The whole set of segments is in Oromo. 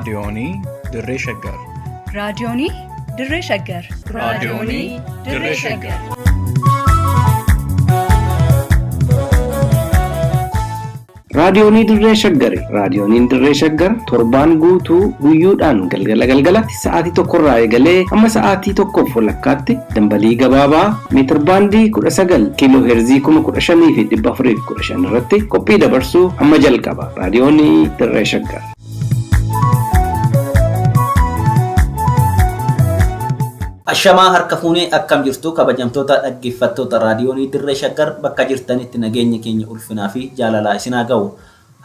raadiyoonii Dirree Shaggar. raadiyoonii Dirree Shaggar. raadiyoonii Dirree Shaggar. Raadiyoonii Dirree Shaggari. Raadiyooniin Dirree Shaggar torbaan guutuu guyyoodhaan galgalatti sa'aatii tokkorraa eegalee hamma sa'aatii tokkoof walakkaatti dambalii gabaabaa meetir baandii 19 kiiloo heerzii 15,415 irratti qophii dabarsuu amma jalqaba. Raadiyoonii Dirree Shaggar. Ashamaa harka fuunee akkam jirtu kabajamtoota dhaggeeffattoota raadiyoonii Dirree Shaggar bakka jirtanitti nageenya keenya ulfinaa fi jaalalaa isinaa ga'u.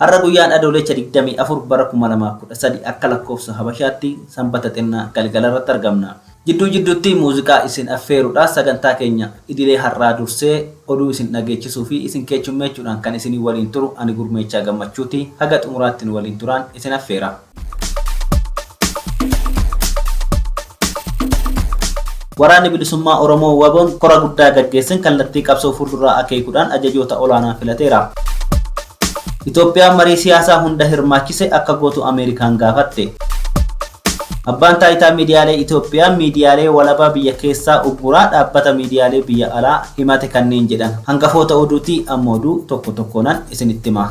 Har'a guyyaan adoolessa 24 bara 2013 akka lakkoofsa Habashaatti sanbata xinnaa galgala irratti argamna. Jidduutti muuziqaa isin affeeruudhaan sagantaa keenya idilee har'aa dursee oduu isin dhageechisuu fi isin keechummeechuudhaan kan isinii waliin turu ani Gurmeechaa Gammachuuti. Haga xumuraatti waliin turaan isin affeera. Waraanni bilisummaa Oromoo WBOn kora guddaa gaggeessan kallattii qabsoo fuulduraa akeekuudhaan ajajoota olaanaa filateera. Itoophiyaan marii siyaasaa hunda hirmaachise akka gootu Ameerikaan gaafatte. Abbaan taayitaa miidiyaalee Itoophiyaa miidiyaalee walabaa biyya keessaa ugguraa dhaabbata miidiyaalee biyya alaa himate kanneen jedhan hangafoota oduutii amma oduu tokko tokkoon isinitti hima.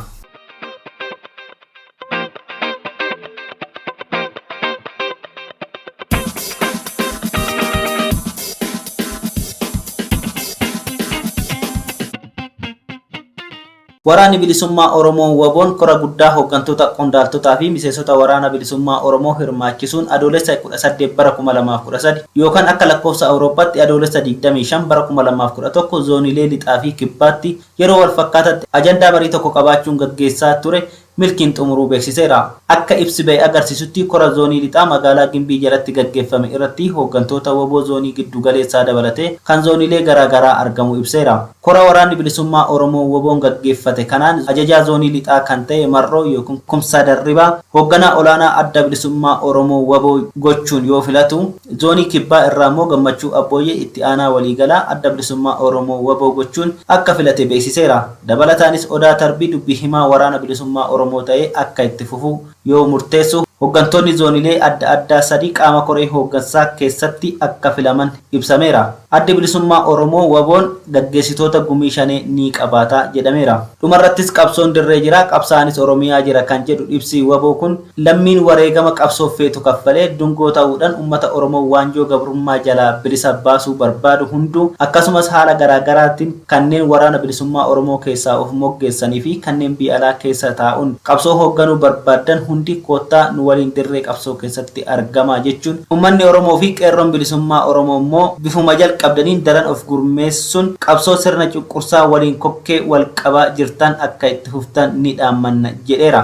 Waraanni bilisummaa Oromoo WBOn kora guddaa hooggantoota qondaaltotaa fi miseensota waraana bilisummaa Oromoo hirmaachisuun adoolessa 18 bara 2013 yookaan akka lakkoofsa Awurooppaatti adoolessa 25 bara 2011 zooniilee lixaa fi kibbaatti yeroo wal fakkaataatti ajandaa marii tokko qabaachuun gaggeessaa ture milkiin xumuruu beeksiseera. Akka ibsi ba'e agarsiisutti kora zoonii lixaa magaalaa Gimbii jalatti gaggeeffame irratti hooggantoota WBO zoonii giddu galeessaa dabalatee kan zooniilee garaagaraa argamu ibseera. Kora waraanni bilisummaa Oromoo WBOn gaggeeffate kanaan ajajaa zoonii lixaa kan ta'e Marroo yookiin Kumsaa Darribaa hoogganaa olaanaa adda bilisummaa Oromoo WBO gochuun yoo filatu, zoonii kibbaa irraa immoo Gammachuu Abbooyyee itti aanaa waliigalaa adda bilisummaa Oromoo WBO gochuun akka filate beeksiseera. Dabalataanis Odaa Tarbii dubbii himaa waraana bilisummaa Oromoo ta'ee akka itti fufu yoo murteessu hooggantoonni zooniilee adda addaa sadii qaama koree hooggansaa keessatti akka filaman ibsameera. Addi bilisummaa Oromoo WBOn gaggeessitoota gumii shanee ni qabaata jedhameera. Dhumarrattis qabsoon dirree jira, qabsaanis Oromiyaa jira kan jedhu ibsi WBO kun lammiin wareegama qabsoof feetu kaffalee dungoo ta'uudhaan uummata Oromoo waanjoo gabrummaa jalaa bilisa baasuu barbaadu hunduu akkasumas haala garaagaraatiin kanneen waraana bilisummaa Oromoo keessaa of moggeessanii fi kanneen biyya alaa keessa taa'uun qabsoo hoogganuu barbaadan hundi koottaa nu waliin dirree qabsoo keessatti argamaa jechuun uummanni Oromoo fi qeerroon bilisummaa Oromoo immoo bifuma jalqabdaniin daran of gurmeessuun qabsoo sirna cunqursaa waliin kokkee wal qabaa jirtan akka itti fuftan ni dhaammanna jedheera.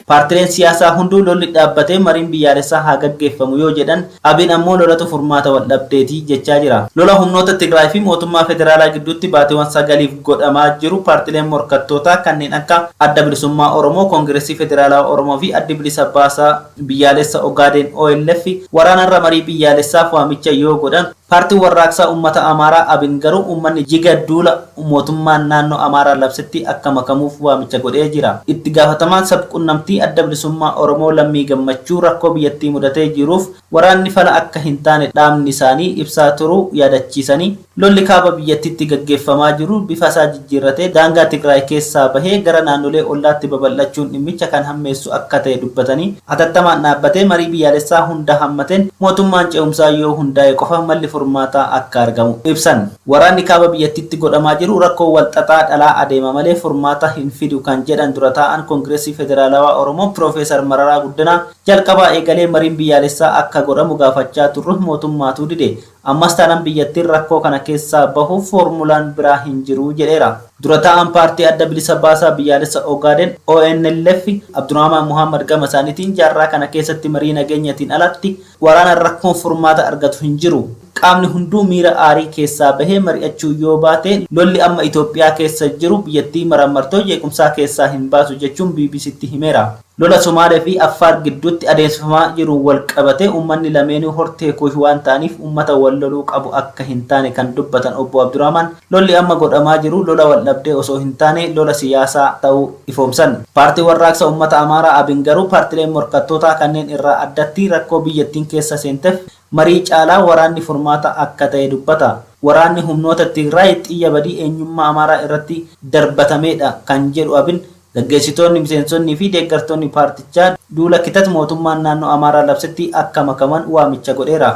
Paartileen siyaasaa hunduu lolli dhaabbatee mariin biyyaalessaa haa gaggeeffamu yoo jedhan Abiin ammoo lolatu furmaata wal dhabdeetii jechaa jira. Lola humnoota Tigraay fi mootummaa federaalaa gidduutti baatiiwwan 9 godhamaa jiru paartileen morkattootaa kanneen akka adda bilisummaa Oromoo, Koongireesii Federaalaa Oromoo fi addi bilisa baasaa biyyaalessa Ogaadeen OLF waraanarra marii biyyaalessaaf waamicha yoo godhan paartiin warraaqsaa uummata Amaaraa Abiin garuu uummanni jiga duula mootummaan naannoo Amaaraa labsetti akka makamuuf waamicha godhee jira. Itti gaafatamaan sabquunnamtii adda bilisummaa Oromoo Lammii Gammachuu rakkoo biyyattii mudatee jiruuf waraanni fala akka hin taane dhaamni isaanii ibsaa turuu yaadachiisanii lolli kaaba biyyattiitti gaggeeffamaa jiru bifa isaa jijjiirratee daangaa Tigraay keessaa bahee gara naannolee ollaatti babal'achuun dhimmicha kan hammeessu akka ta'e dubbatanii hatattamaan dhaabbatee marii biyyaalessaa hunda hammateen mootummaan ce'umsaa yoo hundaa'e qofa malli furmaataa akka argamu ibsan. Waraanni kaaba biyyattiitti godhamaa jiru rakkoo walxaxaa dhalaa adeema malee furmaata hin fidu kan jedhan dura taa'an Koongireesii Federaalawaa Oromoo Piroofeesar Mararaa Guddinaa jalqabaa eegalee mariin biyyaalessaa akka godhamu gaafachaa turre mootummaatu dide. Ammas taanaan biyyattiin rakkoo kana keessaa bahuuf foormulaan biraa hin jiru jedheera. Dura taa'an paartii adda bilisa baasaa biyyaalessa Ogaadeen ONLF Abdurrahmaan Muhammad gama isaaniitiin jaarraa kana keessatti marii nageenyatiin alatti waraana rakkoon furmaata argatu hin jiru. Qaamni hunduu miira aarii keessaa bahee mari'achuu yoo baate lolli amma Itoophiyaa keessa jiru biyyattii marartoo jeequmsaa keessaa hin baasu jechuun BBCtti himeera. lola Somaalee fi Affaar gidduutti adeemsifamaa jiru wal qabatee uummanni lameenuu hortee kuush waan ta'aniif uummata wal loluu qabu akka hin taane kan dubbatan obbo Abdurrahman lolli amma godhamaa jiru lola wal dhabdee osoo hin taane lola siyaasaa ta'uu ifoomsan. Paartii warraaqsa uummata Amaaraa Abin garuu paartileen morkattootaa kanneen irraa addatti rakkoo biyyattiin keessa seenteef marii caalaa waraanni furmaata akka ta'e dubbata. Waraanni humnoota Tigraay xiyya badii eenyummaa Amaaraa irratti darbatameedha kan jedhu Abin gaggeessitoonni miseensonni fi deeggartoonni paartichaa duula kitatti mootummaan naannoo Amaaraa labsetti akka makaman waamicha godheera.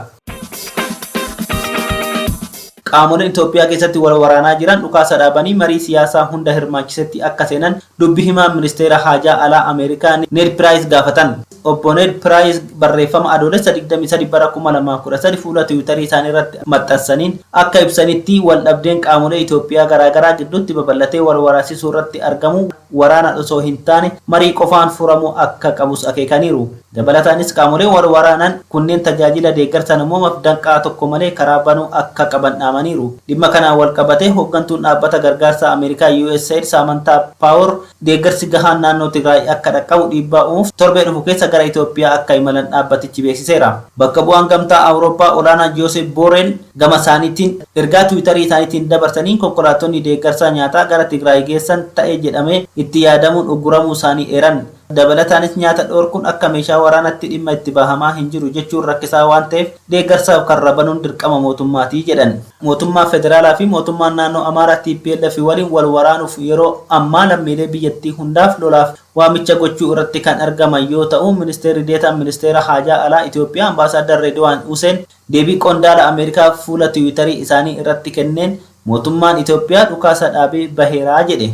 Qaamoleen Itoophiyaa keessatti wal waraanaa jiran dhukaasa dhaabanii marii siyaasaa hunda hirmaachisetti akka seenan dubbi himaa ministeera haajaa alaa Ameerikaa Ned Price gaafatan. Obbo Ned Price barreeffama adoolessa 23 bara 2013 fuula Tiwiitarii isaanii irratti maxxansaniin akka ibsanitti wal dhabdeen qaamolee Itoophiyaa garaagaraa gidduutti babal'atee wal waraasisuu irratti argamu waraana osoo hin taane marii qofaan furamuu akka qabus akeekaniiru. Dabalataanis qaamoleen wal waraanan kunneen tajaajila deeggarsa namoomaaf danqaa tokko malee karaa banuu akka qaban dhaamaniiru. Dhimma kanaan wal qabatee hooggantuun dhaabbata gargaarsa Ameerikaa USAID Samantha Power deeggarsi gahaan naannoo Tigraay akka dhaqqabu dhiibbaa uumuuf torbee dhufu keessa gara Itoophiyaa akka imalan dhaabbatichi beeksiseera. Bakka bu'aan gamtaa Awurooppaa olaanaa Joseph Borrell gama isaaniitiin ergaa Tiwiitarii isaaniitiin dabarsanii konkolaattonni deeggarsa nyaataa gara Tigraay geessan ta'e jedhamee itti yaadamuun ugguramuu isaanii eeran. Dabalataanis nyaata dhoorkuun akka meeshaa waraanatti dhimma itti bahamaa hin jiru jechuun rakkisaa waan ta'eef deeggarsaaf kan rabanuun dirqama mootummaatii jedhan. Mootummaa federaalaa fi mootummaan naannoo Amaaraa TPLF waliin wal waraanuuf yeroo ammaa lammiilee biyyattii hundaaf lolaaf waamicha gochuu irratti kan argaman yoo ta'u ministeerri deetaan ministeera haajaa alaa Itoophiyaa ambaasaaddar Redwaan Hussein deebii qondaala Ameerikaa fuula Tiwiitarii isaanii irratti kenneen mootummaan Itoophiyaa dhukaasa dhaabee baheeraa jedhe.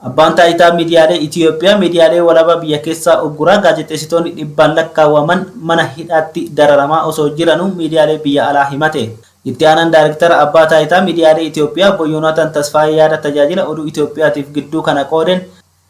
Abbaan taayitaa miidiyaalee Itoophiyaa miidiyaalee walabaa biyya keessaa ugguraa gaazexeessitoonni dhibbaan lakkaawwaman mana hidhaatti dararamaa osoo jiranuu miidiyaalee biyya alaa himate. Itti aanaan daayirektara abbaa taayitaa miidiyaalee Itoophiyaa obbo Yoonatan Tasfaayee yaada tajaajila oduu Itoophiyaatiif gidduu kana qooden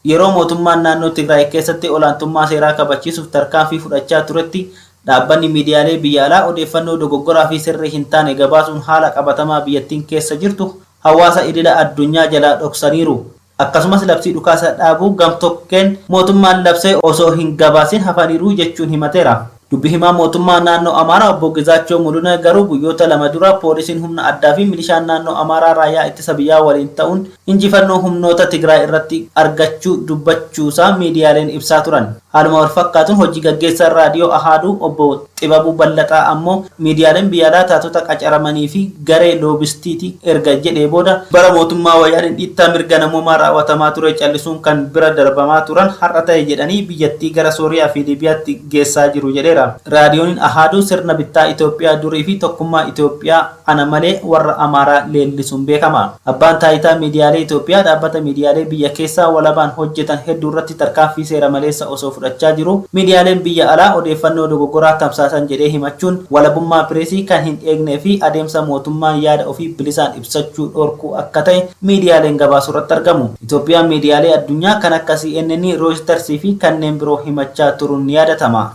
yeroo mootummaan naannoo Tigraay keessatti olaantummaa seeraa kabachiisuuf tarkaanfii fudhachaa turetti dhaabbanni miidiyaalee biyya alaa odeeffannoo dogoggoraa fi sirrii hin taane gabaasuun haala qabatamaa biyyattiin keessa jirtu hawaasa idila addunyaa jalaa dhoksaniiru. Akkasumas labsii dhukaasa dhaabuu gamtokkeen mootummaan labsee osoo hin gabaasin hafaniiru jechuun himateera. Dubbi himaa mootummaa naannoo Amaaraa obbo Gizaachoo Mul'una garuu guyyoota lama dura poolisiin humna addaa fi milishaan naannoo Amaaraa raayyaa ittisa biyyaa waliin ta'uun injifannoo humnoota Tigraay irratti argachuu dubbachuusaa miidiyaaleen ibsaa turan. Haaluma wal fakkaatuun hojii gaggeessaan raadiyoo Ahaaduu obbo Xibabuu Bal'axaa ammoo miidiyaaleen biyya alaa taatota qacaramanii fi garee loobistiiti erga jedhee booda bara mootummaa wayyaaniin dhiittaa mirga namoomaa raawwatamaa ture callisuun kan bira darbamaa turan har'a ta'e jedhanii biyyattii gara Sooriyaa fi Liibiyaatti geessaa jiru jedheera. Raadiyoon Ahaaduu sirna bittaa Itoophiyaa durii fi tokkummaa Itoophiyaa ana malee warra Amaaraa leellisuun beekama. Abbaan taayitaa miidiyaalee Itoophiyaa dhaabbata miidiyaalee biyya keessaa walabaan hojjetan hedduu irratti tarkaanfii seera maleessa osoo fudhachaa jiru. Miidiyaaleen biyya alaa odeeffannoo dogoggoraa tamsaasan jedhee himachuun walabummaa pireesii kan hin eegnee fi adeemsa mootummaan yaada ofii bilisaan ibsachuu dhorkuu akka ta'e miidiyaaleen gabaasuu irratti argamu. Itoophiyaan miidiyaalee addunyaa kan akka CNN, Reuters fi kanneen biroo himachaa turuun ni yaadatama.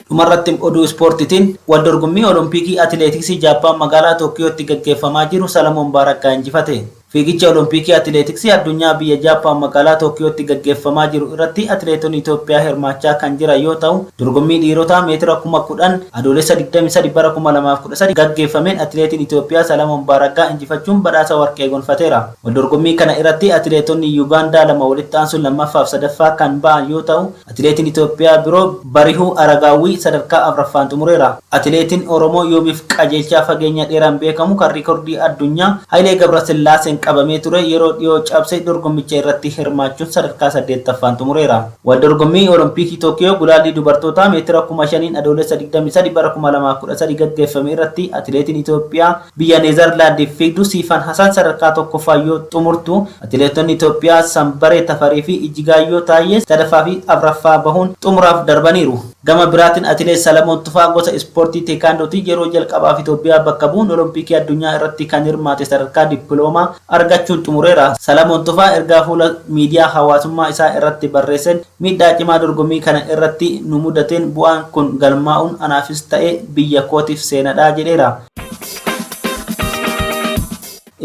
Dhumarratti oduu ispoortiitiin wal dorgommii Olompikii Atileetiksii Jaappaan magaalaa Tookiyootti gaggeeffamaa jiru Salamoon Baarakkaa injifate. Fiigicha Olompikii Atileetiksii addunyaa biyya Jaappaan magaalaa Tookiyootti gaggeeffamaa jiru irratti atileetonni Itoophiyaa hirmaachaa kan jiran yoo ta'u, dorgommii dhiirotaa meetira 10,000 adoolessa 23 bara 2013 gaggeeffameen atileetiin Itoophiyaa Salamoon Baarakkaa injifachuun badhaasa warqee gonfateera. Wal dorgommii kana irratti atileetonni Yuugaandaa lama walitti aansuun lammaffaa fi sadaffaa kan ba'an yoo ta'u, atileetiin Itoophiyaa biroo Barihuu Aragaawwii sadarkaa afuraffaan xumureera. Atileetiin Oromoo yoomiif qajeelchaa fageenya dheeraan beekamu kan riikordii addunyaa Hayilee Gabrasillaaseen qabamee ture yeroo dhiyoo cabsee dorgommicha irratti hirmaachuun sadarkaa 8ffaan xumureera. Wal dorgommii Olompikii Tookiyoo gulaallii dubartootaa meetira 5,000 adoolessa 23 bara 2013 gaggeeffame irratti atileetiin Itoophiyaa biyya Neezerlaandiif fiigdu Siifan Hasan sadarkaa tokkoffaa yoo xumurtu, atileetonni Itoophiyaa Sambaree Tafarii fi Ijjigaayyoo Taayyee sadaffaa fi afuraffaa bahuun xumuraaf darbaniiru. Gama biraatiin atileet Salamoon Tufaa gosa ispoortii teekaandootii yeroo jalqabaaf Itoophiyaa bakka bu'uun Olompikii addunyaa irratti kan hirmaate sadarkaa dippiloomaa argachuun xumureera. Salamoon Tufaa ergaa fuula miidiyaa hawaasummaa isaa irratti barreesseen miidhaa cimaa dorgommii kana irratti nu mudateen bu'aan kun galmaa'uun anaafis ta'e biyya kootiif seenadhaa jedheera.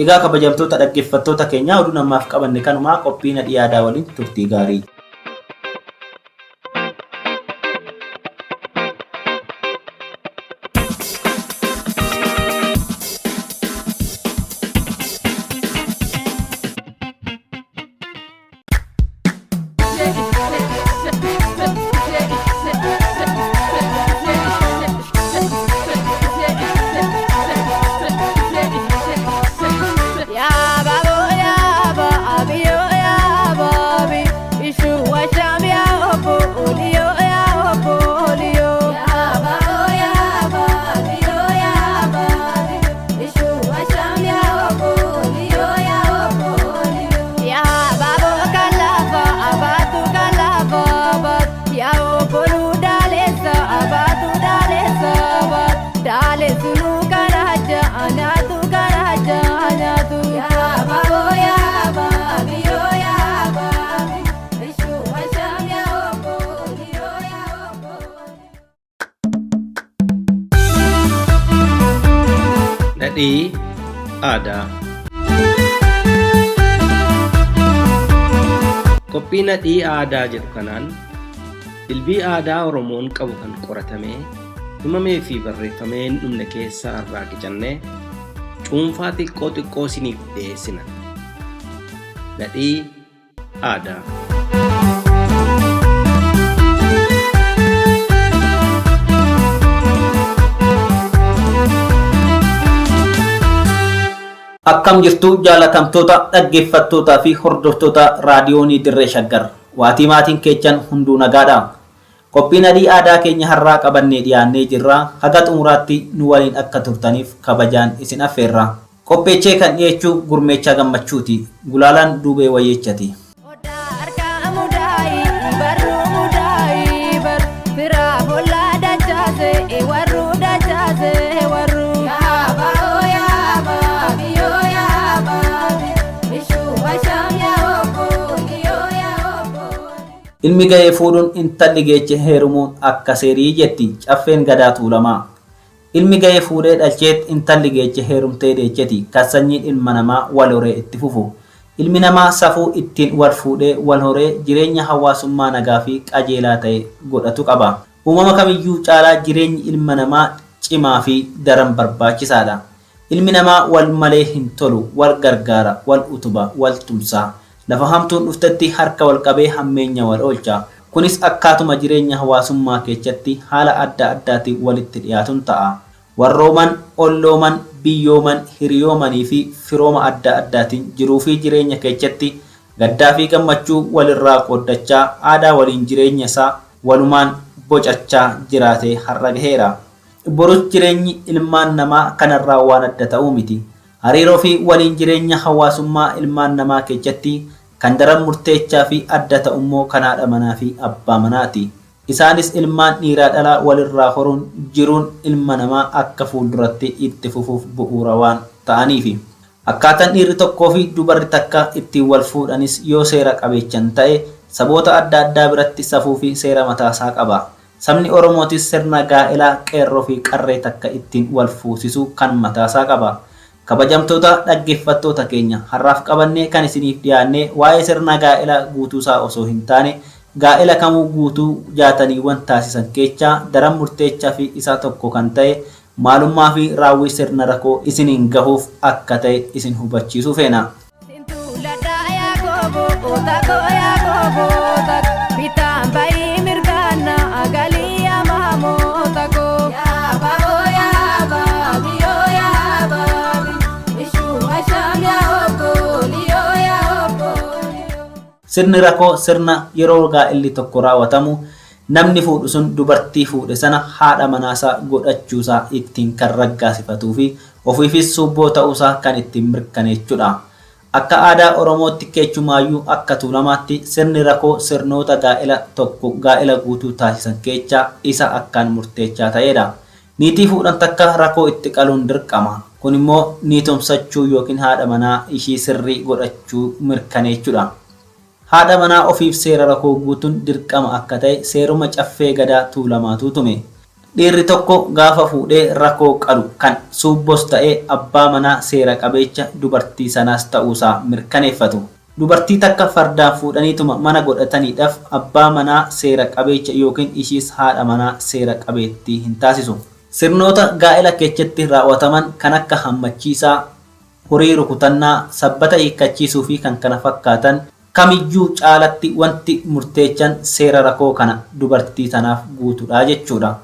Egaa kabajamtoota dhaggeeffattoota keenyaa oduu namaaf qabanne kanumaa qophiin adii aadaa waliin turtii gaarii. Nadhii aadaa. Qophii nadhii aadaa jedhu kanaan dilbii aadaa Oromoon qabu kan qoratamee himamee fi barreeffamee hin dhumne keessaa irraa qicannee cuunfaa xiqqoo isiniif dhiyeessina. Nadhii aadaa. Akkam jirtu jaalatamtoota dhaggeeffattootaa fi hordoftoota raadiyoonii Dirree Shaggar. Waatii maatiin keechan hunduu nagaadha. Qophiin adii aadaa keenya har'aa qabannee dhiyaannee jirra. Haga xumuraatti nu waliin akka turtaniif kabajaan isin affeerra. Qopheechee kan dhiyeechuu Gurmeechaa Gammachuuti. Gulaalaan Duubee Wayyeechati. Ilmi ga'ee fuudhuun intalli geeche heerumuun akka seerii jetti caffeen gadaa tuulamaa. Ilmi ga'ee fuudhee dhalcheet intalli geeche heerumtee deecheti kan sanyiin ilma namaa wal horee itti fufu. Ilmi namaa safuu ittiin wal fuudhee wal horee jireenya hawaasummaa nagaa fi qajeelaa ta'e godhatu qaba. Uumama kamiyyuu caalaa jireenyi ilma namaa cimaa fi daran barbaachisaadha. Ilmi namaa wal malee hin tolu, wal gargaara, wal utuba, wal tumsa. Lafa hamtuun dhuftetti harka wal qabee hammeenya wal oolcha. Kunis akkaatuma jireenya hawaasummaa keessatti haala adda addaatiin walitti dhiyaatuun ta'a. Warrooman, ollooman, biyyooman, hiriyoomanii fi firooma adda addaatiin jiruu fi jireenya keessatti gaddaa fi gammachuu walirraa qooddachaa aadaa waliin jireenya isaa walumaan bocachaa jiraatee har'a gaheera. Borus jireenyi ilmaan namaa kanarraa waan adda ta'uu miti. Hariiroo fi waliin jireenya hawaasummaa ilmaan namaa keessatti kan daran murteechaa fi adda ta'ummoo kan haadha manaa fi abbaa manaati. Isaanis ilmaan dhiiraa dhalaa walirraa horuun jiruun ilma namaa akka fuulduratti itti fufuuf bu'uura waan ta'aniifi. Akkaataan dhiirri tokkoo fi dubarri takka ittiin wal fuudhanis yoo seera qabeechan ta'e saboota adda addaa biratti safuu fi seera mataasaa qaba. Sabni Oromootis sirna gaa'elaa qeerroo fi qarree takka ittiin wal fuusisu kan mataasaa qaba. Kabajamtoota dhaggeeffattoota keenya har'aaf qabannee kan isiniif dhiyaannee waa'ee sirna gaa'elaa guutuusaa osoo hin taane gaa'ela kamuu guutuu jaataniiwwan taasisan keessaa daran murteechaa fi isaa tokko kan ta'e maalummaa fi raawwii sirna rakoo isiniin gahuuf akka ta'e isin hubachiisuu feena. Sirni rakoo sirna yeroo gaa'elli tokko raawwatamu namni fuudhu sun dubartii fuudhe sana haadha manaasaa godhachuusaa ittiin kan raggaasifatuu fi ofiifis subboo ta'uusaa kan ittiin mirkaneechudha. Akka aadaa Oromootti keechumaayyuu akka tuulamaatti sirni rakoo sirnoota gaa'ela tokko gaa'ela guutuu taasisan keessaa isa akkaan murteechaa ta'edha. Niitii fuudhan takka rakoo itti qaluun dirqama. Kun immoo niitomsachuu yookiin haadha manaa ishii sirrii godhachuu mirkaneechudha. Haadha manaa ofiif seera rakoo guutuun dirqama akka ta'e seeruma caffee gadaa tuulamaatu tume. Dhiirri tokko gaafa fuudhee rakkoo qalu kan suubbos ta'ee abbaa manaa seera qabeecha dubartii sanaas ta'uusaa mirkaneeffatu. Dubartii takka fardaan fuudhaniituma mana godhataniidhaaf abbaa manaa seera qabeecha yookiin ishiis haadha manaa seera qabeettii hin taasisu. Sirnoota gaa'ela keessatti raawwataman kan akka hammachiisaa, horii rukutannaa, sabbata hiikkachiisuu fi kan kana fakkaatan kamiyyuu caalatti wanti murteechan seera rakkoo kana dubartii sanaaf guutuudha jechuudha.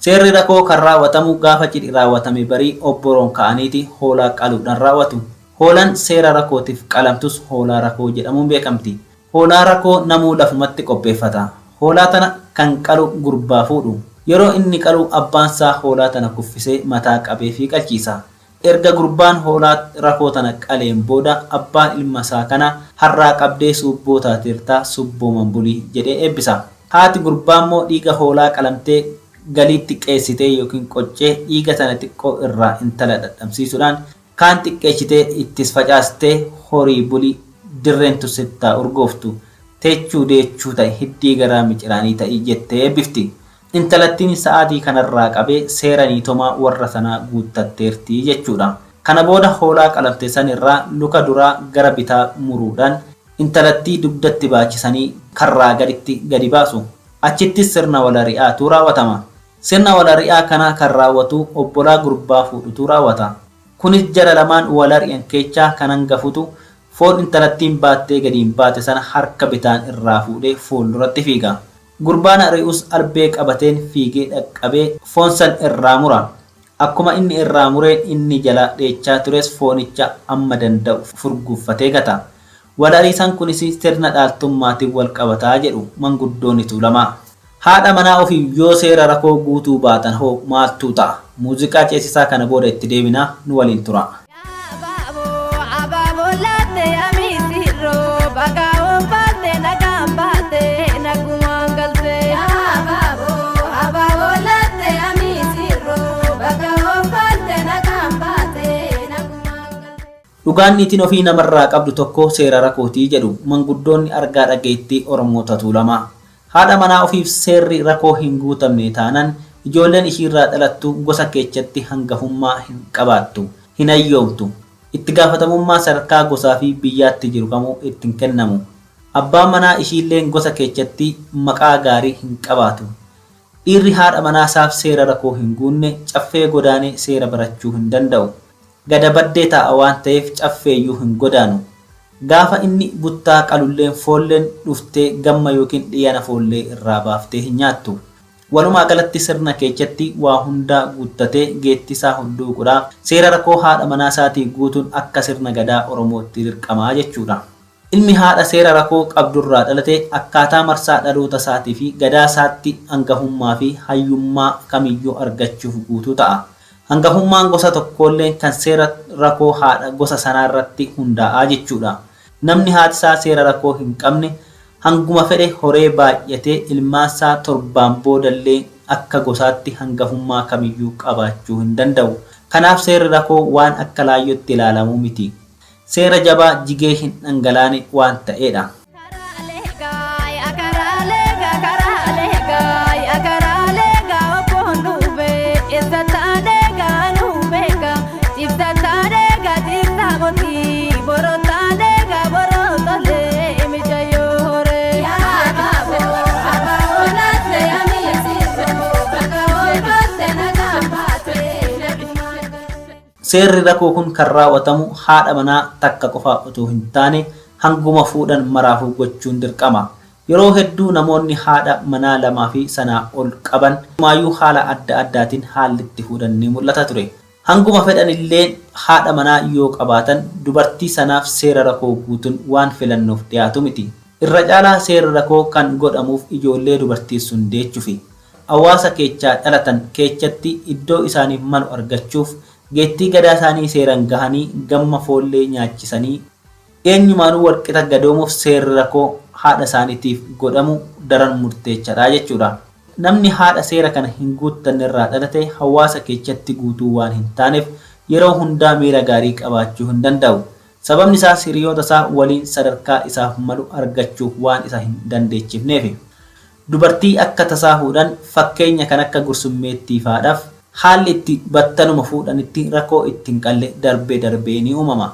Seerri rakkoo kan raawwatamu gaafa cidhi raawwatame barii obboroon ka'aniiti hoolaa qaluudhaan raawwatu. Hoolaan seera rakkootiif qalamtus hoolaa rakkoo jedhamuun beekamti. Hoolaa rakkoo namuu lafumatti qopheeffata. Hoolaa tana kan qalu gurbaa fuudhu. Yeroo inni qalu abbaansaa hoolaa tana kuffisee mataa qabee fi qalchiisa. Erga gurbaan hoolaa rakkoo tana qaleen booda abbaan ilma isaa kana harraa qabdee subboo taateertaa subbooman bulii jedhee eebbisa. Haati gurbaa immoo dhiiga hoolaa qalamtee galiitti qeessitee yookiin qoccee dhiiga sana xiqqoo irraa intala dhadhamsiisuudhaan kaan xiqqeessitee ittis facaastee horii bulii dirreen tussittaa urgooftu teechuu deechuu ta'e hiddii garaa miciraanii ta'e jettee eebbifti. Intalattiin sa'aatii kanarraa qabee seera niitomaa warra sanaa guuttatteerti jechuudha. Kana booda hoolaa qalamte sanirraa luka duraa gara bitaa muruudhaan intalattii dugdatti baachisanii karraa gadi baasu. Achittis sirna walari'aatu raawwatama. Sirna walari'aa kana kan raawwatu obbolaa gurbaa fuudhutu raawwata. Kunis jara lamaan walari'an keessaa kan hangafutu foon intalattiin baattee gadiin baate sana harka bitaan irraa fuudhee fuulduratti fiiga. Gurbaan ari'us albee qabateen fiigee dhaqqabee foon san irraa mura. Akkuma inni irraa mureen inni jala dheechaa tures foonicha amma danda'u furguuffatee gata. Walariisaan kunis sirna dhaaltummaatiin wal qabataa jedhu manguddoonni tuulamaa. Haadha manaa ofii yoo seera rakkoo guutuu baatan hoo maaltu ta'a? Muuziqaa ceesisaa kana booda itti deebinaa nu waliin tura. Dhugaan niitiin ofii namarraa qabdu tokko seera rakkootii jedhu manguddoonni argaa dhageettii Oromoota tuulamaa. Haadha manaa ofiif seerri rakkoo hin guutamne taanaan ijoolleen ishiirraa dhalattu gosa keessatti hangafummaa hin qabaattu, hin hayyoomtu. Itti gaafatamummaa sadarkaa gosaa fi biyyaatti jiru kamuu ittiin kennamu. Abbaan manaa ishiilleen gosa keessatti maqaa gaarii hin qabaatu. Dhiirri haadha manaasaaf seera rakkoo hin guunne caffee godaanee seera barachuu hin danda'u. Gada baddee taa'a waan ta'eef caffeeyyuu hin godaanu. Gaafa inni buttaa qalulleen foolleen dhuftee gamma yookiin dhiyaana foollee irraa baaftee hin nyaattu. Walumaa galatti sirna keessatti waa hundaa guuttatee geettisaa hunduuquudhaaf seera rakkoo haadha manaasaatii guutuun akka sirna gadaa Oromootti dirqamaa jechuudha. Ilmi haadha seera rakkoo qabdurraa dhalate akkaataa marsaa dhaloota isaatii fi gadaa isaatti hangafummaa fi hayyummaa kamiyyuu argachuuf guutuu ta'a. Hangafummaan gosa tokkollee kan seera rakkoo haadha gosa sanaarratti hundaa'aa jechuudha. Namni haati isaa seera rakkoo hin qabne hanguma fedhe horee baay'atee ilmaansaa torbaan boodallee akka gosaatti hangafummaa kamiyyuu qabaachuu hin danda'u. Kanaaf seerri rakkoo waan akka laayyootti ilaalamuu miti. Seera jabaa jigee hin dhangalaane waan ta'edha. Seerri rakkoo kun kan raawwatamu haadha manaa takka qofaa otoo hin taane hanguma fuudhan maraafuu gochuun dirqama. Yeroo hedduu namoonni haadha manaa lamaa fi sanaa ol qaban maayyuu haala adda addaatiin haalli itti fuudhan ni mul'ata ture. Hanguma fedhan illee haadha manaa yoo qabaatan dubartii sanaaf seera rakkoo guutuun waan filannoof dhiyaatu miti. Irra caalaa seerri rakkoo kan godhamuuf ijoollee dubartii sun deechuufi. Hawaasa keessaa dhalatan keessatti iddoo isaaniif malu argachuuf geettii gadaa isaanii seeran gahanii gamma foollee nyaachisanii eenyumaanuu walqixa gadoomuuf seerri rakkoo haadha isaaniitiif godhamu daran murteechadha jechuudha. namni haadha seera kana hin guuttanne irraa dhalate hawaasa keessatti guutuu waan hin taaneef yeroo hundaa miira gaarii qabaachuu hin danda'u. Sababni isaas hiriyoota isaa waliin sadarkaa isaaf malu argachuuf waan isa hin dandeechifneef. Dubartii akka tasaa fuudhan fakkeenya kan akka gursummeettii faadhaaf haalli itti battanuma fuudhanitti rakkoo ittiin qalle darbee ni uumama.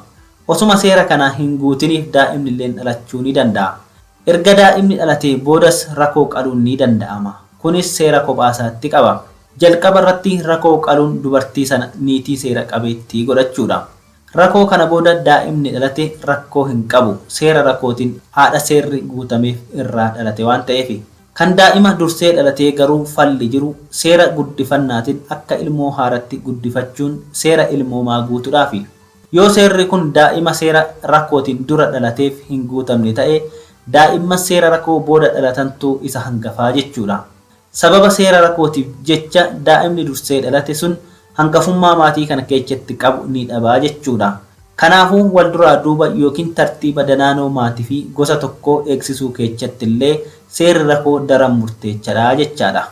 Osuma seera kana hin guutiniif daa'imni illee dhalachuu ni danda'a. Erga daa'imni dhalatee boodas rakkoo qaluun ni danda'ama. Kunis seera kophaasaatti qaba. Jalqaba irratti rakkoo qaluun dubartii sana niitii seera qabeettii godhachuudha. Rakkoo kana booda daa'imni dhalate rakkoo hin qabu. Seera rakkootiin haadha seerri guutameef irraa dhalate waan ta'eef. Kan daa'ima dursee dhalatee garuu falli jiru seera guddifannaatiin akka ilmoo haaratti guddifachuun seera ilmoomaa guutuudhaafi. Yoo seerri kun daa'ima seera rakkootiin dura dhalateef hin guutamne ta'e daa'imman seera rakkoo booda dhalatantu isa hangafaa jechuudha. Sababa seera rakkootiif jecha daa'imni dursee dhalate sun hangafummaa maatii kana keessatti qabu ni dhabaa jechuudha. Kanaafuu wal duraa duuba yookiin tartiiba danaanoo maatii fi gosa tokkoo eegsisuu keessatti illee seerri rakkoo daran murteessaadha jechaadha.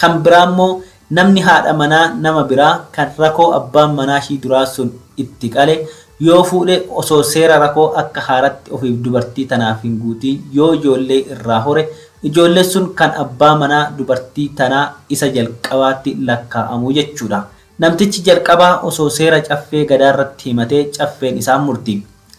Kan biraa immoo namni haadha manaa nama biraa kan rakkoo abbaan manaa ishii duraa sun itti qale yoo fuudhe osoo seera rakkoo akka haaratti ofiif dubartii tanaaf hin guutiin yoo ijoollee irraa hore ijoolleen sun kan abbaa manaa dubartii tanaa isa jalqabaatti lakkaa'amu jechuudha. Namtichi jalqabaa osoo seera caffee gadaarratti himatee caffeen isaa murti.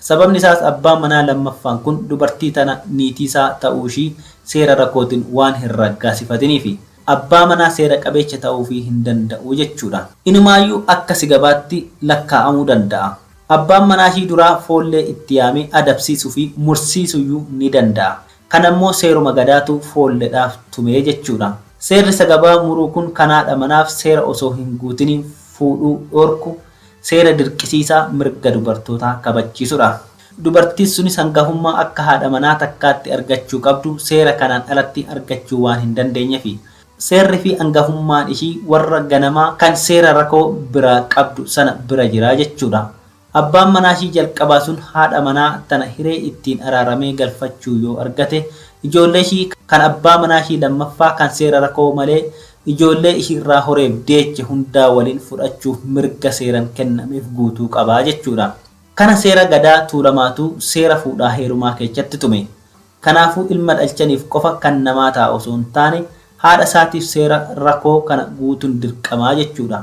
Sababni isaas abbaan manaa lammaffaan kun dubartii tana niitii isaa ta'uu ishii seera rakkootiin waan hin raggaasifatiniifi. Abbaa manaa seera qabeecha ta'uu hin danda'u jechuudha. Inumaayyuu akkasi gabaatti lakkaa'amuu danda'a. Abbaan manaa ishii duraa foollee itti yaamee adabsiisuu fi mursiisuyyuu ni danda'a. Kan ammoo seeruma gadaatu foolleedhaaf tumee jechuudha. Seerri sagabaa muruu kun kan haadha manaaf seera osoo hin guutiniin fuudhuu dhorku seera dirqisiisaa mirga dubartootaa kabachiisudha. Dubartiin sunis hangafummaa akka haadha manaa takkaatti argachuu qabdu seera kanaan alatti argachuu waan hin dandeenyeefi. Seerri fi hangafummaan ishii warra ganamaa kan seera rakkoo biraa qabdu sana bira jira jechuudha. Abbaan manaa ishii jalqabaa sun haadha manaa tana hiree ittiin araaramee galfachuu yoo argate ijoollee ishii kan abbaa manaa ishii lammaffaa kan seera rakkoo malee ijoollee ishii irraa horeef deeche hundaa waliin fudhachuuf mirga seeran kennameef guutuu qabaa jechuudha. Kana seera gadaa tuulamaatu seera fuudhaa heerumaa keessatti tume. Kanaafuu ilma dhalchaniif qofa kan namaa ta'a osoo hin taane haadha isaatiif seera rakkoo kana guutuun dirqamaa jechuudha.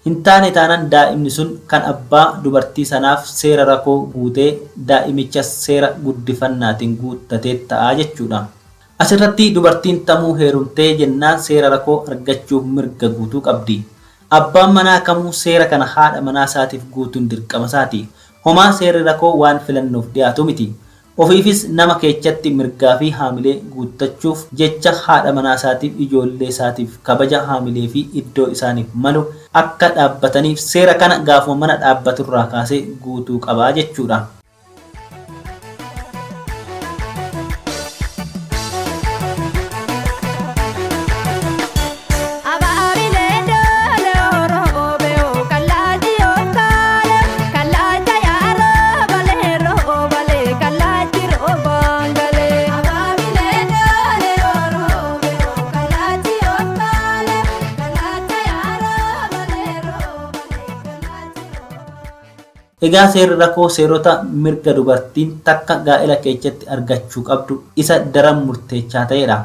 Hin taane taanaan daa'imni sun kan abbaa dubartii sanaaf seera rakkoo guutee daa'imicha seera guddifannaatiin guuttatee ta'a jechuudha. Asirratti dubartiin tamuu heerumtee jennaan seera rakkoo argachuuf mirga guutuu qabdi. Abbaan manaa kamuu seera kana haadha manaa isaatiif guutuun dirqama isaati. Homaa seerri rakkoo waan filannoof dhiyaatu miti. Ofiifis nama keessatti mirgaa fi haamilee guuttachuuf jecha haadha manaa isaatiif ijoollee isaatiif kabaja haamilee fi iddoo isaaniif malu akka dhaabbataniif seera kana gaafuma mana dhaabbaturraa kaasee guutuu qabaa jechuudha. Egaa seerri rakkoo seerota mirga dubartiin takka gaa'ela keessatti argachuu qabdu isa daran murteessaa ta'edha.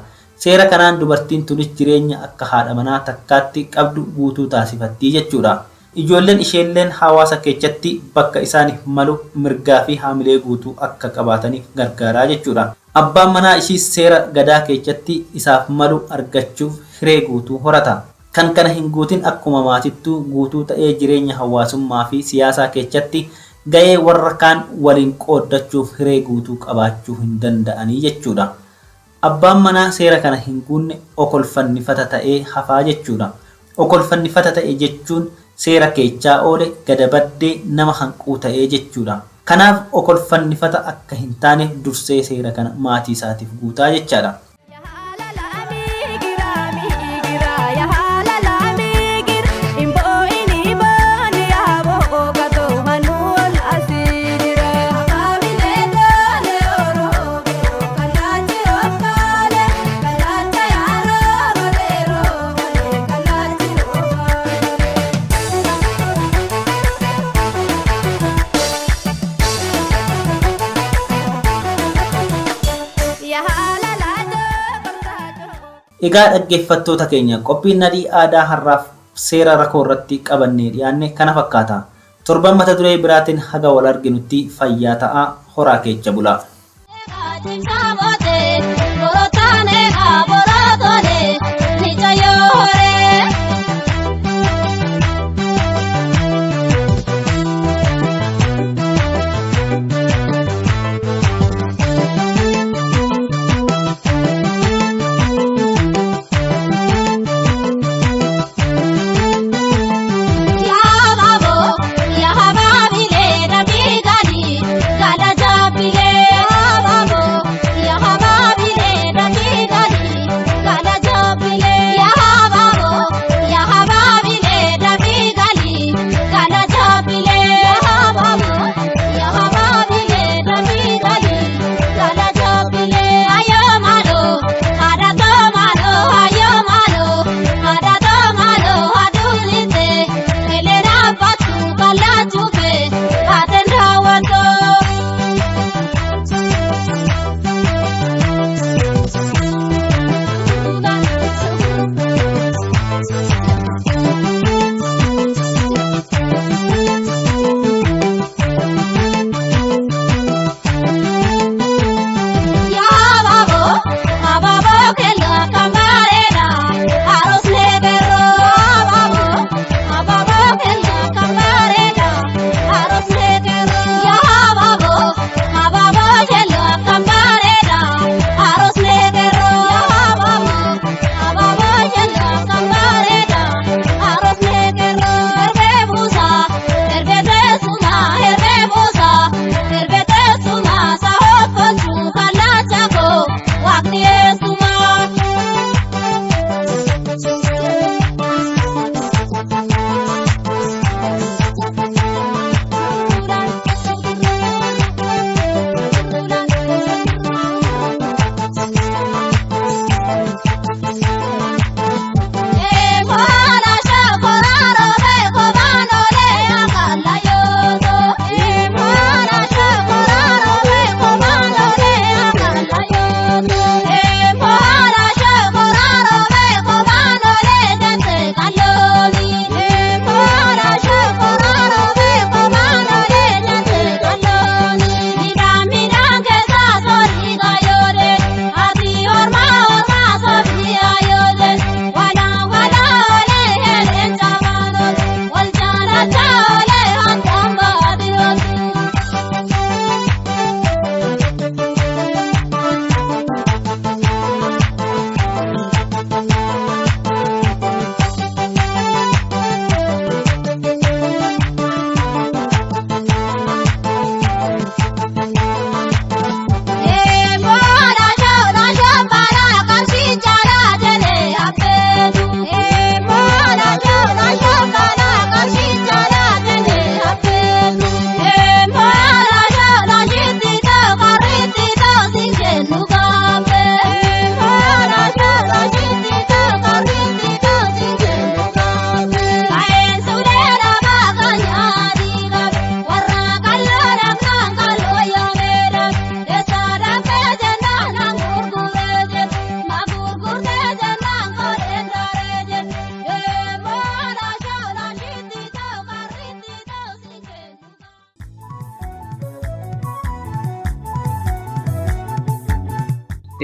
Seera kanaan dubartiin tunis jireenya akka haadha manaa takkaatti qabdu guutuu taasifatti jechuudha. Ijoolleen isheelleen hawaasa keessatti bakka isaaniif malu mirgaa fi haamilee guutuu akka qabaataniif gargaaraa jechuudha. Abbaan manaa ishiis seera gadaa keessatti isaaf malu argachuuf hiree guutuu horata. Kan kana hin guutin akkuma maatittuu guutuu ta'ee jireenya hawaasummaa fi siyaasaa keessatti ga'ee warra kaan waliin qooddachuuf hiree guutuu qabaachuu hin danda'anii jechuudha. Abbaan manaa seera kana hin guunne okolfannifata ta'ee hafaa jechuudha. Okolfannifata ta'e jechuun seera keessaa oole gadabaddee nama hanquu ta'ee jechuudha. Kanaaf okolfannifata akka hin taane dursee seera kana maatii isaatiif guutaa jechaadha. Egaa dhaggeeffattoota keenya qophiin nadhii aadaa har'aaf seera rakoo irratti qabannee dhiyaanne kana fakkaata. Torban mata duree biraatiin haga wal arginutti fayyaa ta'aa horaa keessa bulaa.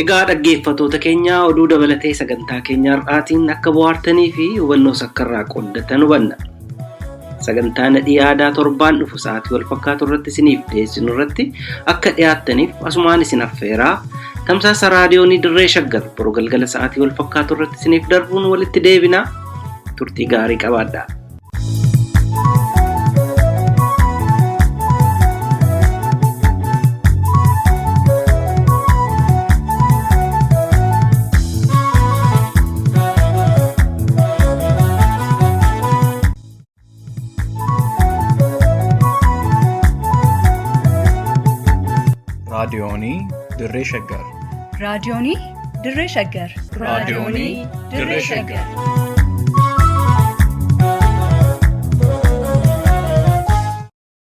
Egaa dhaggeeffattoota keenya oduu dabalatee sagantaa keenya har'aatiin akka bohaartanii fi hubannoo sakkarraa qooddatan hubanna. Sagantaa nadhii aadaa torbaan dhufu sa'aatii wal fakkaatu irratti isiniif dhiyeessinu irratti akka dhiyaattaniif asumaan isin affeeraa. Tamsaasa raadiyoonii Dirree Shaggar boruu galgala sa'aatii wal fakkaatu irratti isiniif darbuun walitti deebina. Turtii gaarii qabaadhaa. raadiyoonii Dirree Shaggar. raadiyoonii Dirree Shaggar. raadiyoonii Dirree Shaggar.